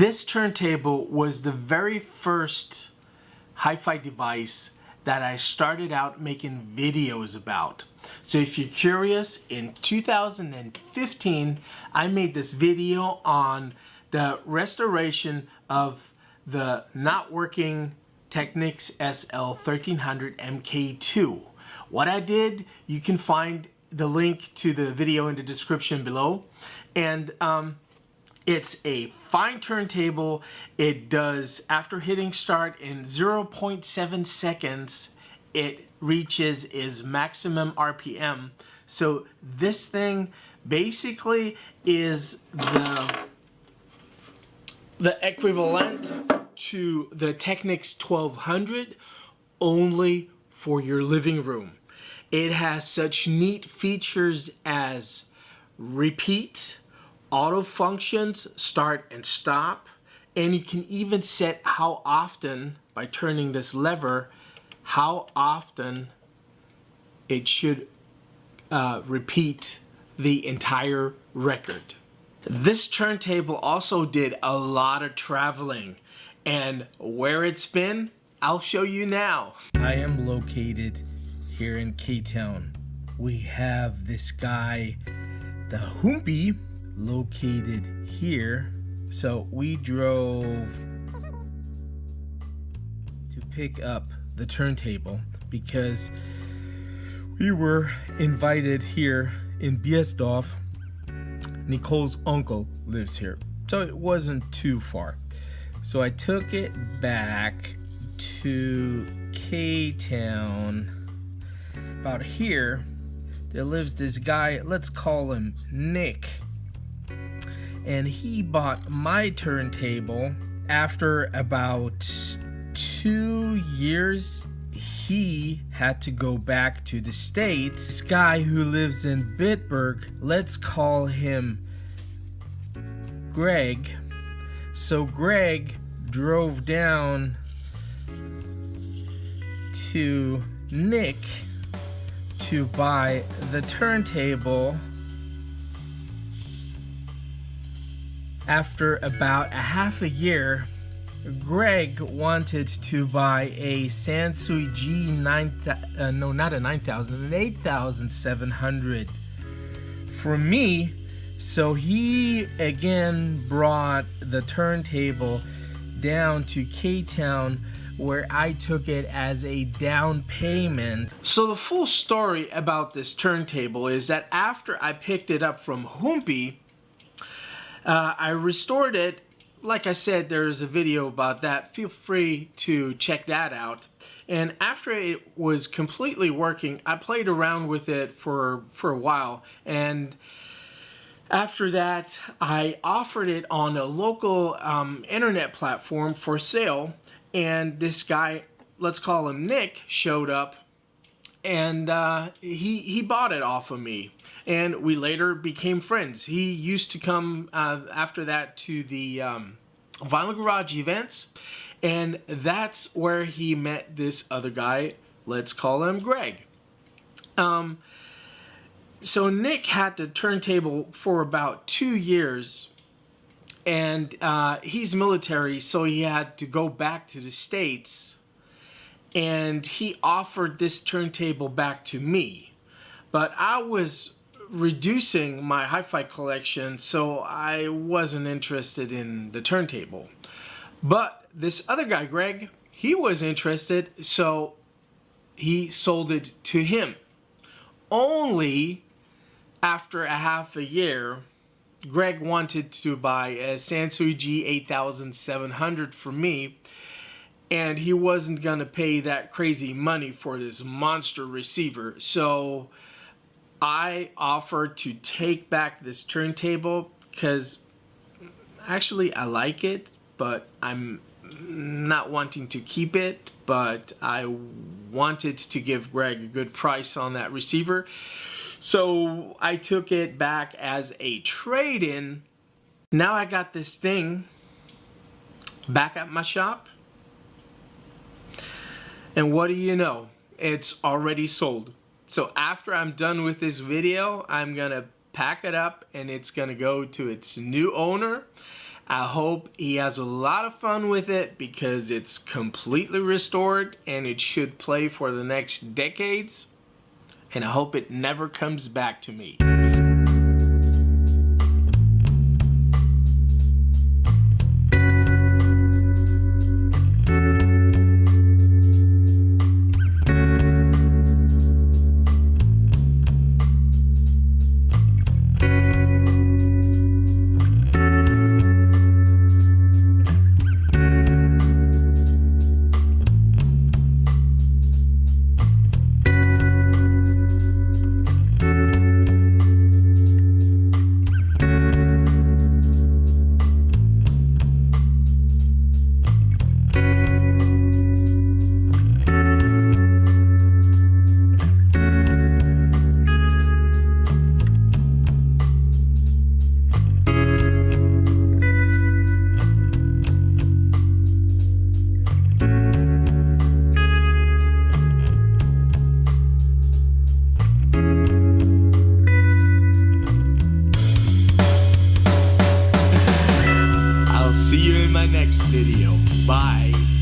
This turntable was the very first hi-fi device that I started out making videos about. So if you're curious, in 2015 I made this video on the restoration of the not working Technics SL1300 mkII. What I did, you can find the link to the video in the description below. And it's a fine turntable. It does, after hitting start in 0.7 seconds, it reaches its maximum RPM. So this thing basically is the equivalent to the Technics 1200, only for your living room. It has such neat features as repeat, auto functions, start and stop, and you can even set how often, by turning this lever, how often it should repeat the entire record. This turntable also did a lot of traveling, and where it's been, I'll show you now. I am located here in K-Town. We have this guy, the Hoopy, located here. So we drove to pick up the turntable because we were invited here in Biesdorf. Nicole's uncle lives here, so it wasn't too far. So I took it back to K-Town. About here, there lives this guy, let's call him Nick. And he bought my turntable after about 2 years. He had to go back to the States. This guy who lives in Bitburg, let's call him Greg. So Greg drove down to Nick to buy the turntable. After about a half a year, Greg wanted to buy a Sansui an 8700 from me. So he again brought the turntable down to K-Town, where I took it as a down payment. So the full story about this turntable is that after I picked it up from Hoopy, I restored it. Like I said, there's a video about that. Feel free to check that out. And after it was completely working, I played around with it for a while. And after that, I offered it on a local internet platform for sale. And this guy, let's call him Nick, showed up. And he bought it off of me, and we later became friends. He used to come after that to the Vinyl Garage events, and that's where he met this other guy, let's call him Greg. So Nick had the turntable for about 2 years, and he's military, so he had to go back to the States. And he offered this turntable back to me, but I was reducing my hi-fi collection, so I wasn't interested in the turntable. But this other guy, Greg, he was interested, so he sold it to him. Only after a half a year, Greg wanted to buy a Sansui 8700 from me, and he wasn't gonna pay that crazy money for this monster receiver. So I offered to take back this turntable because actually I like it, but I'm not wanting to keep it. But I wanted to give Greg a good price on that receiver. So I took it back as a trade-in. Now I got this thing back at my shop. And what do you know? It's already sold. So after I'm done with this video, I'm gonna pack it up and it's gonna go to its new owner. I hope he has a lot of fun with it because it's completely restored and it should play for the next decades. And I hope it never comes back to me. See you in my next video. Bye.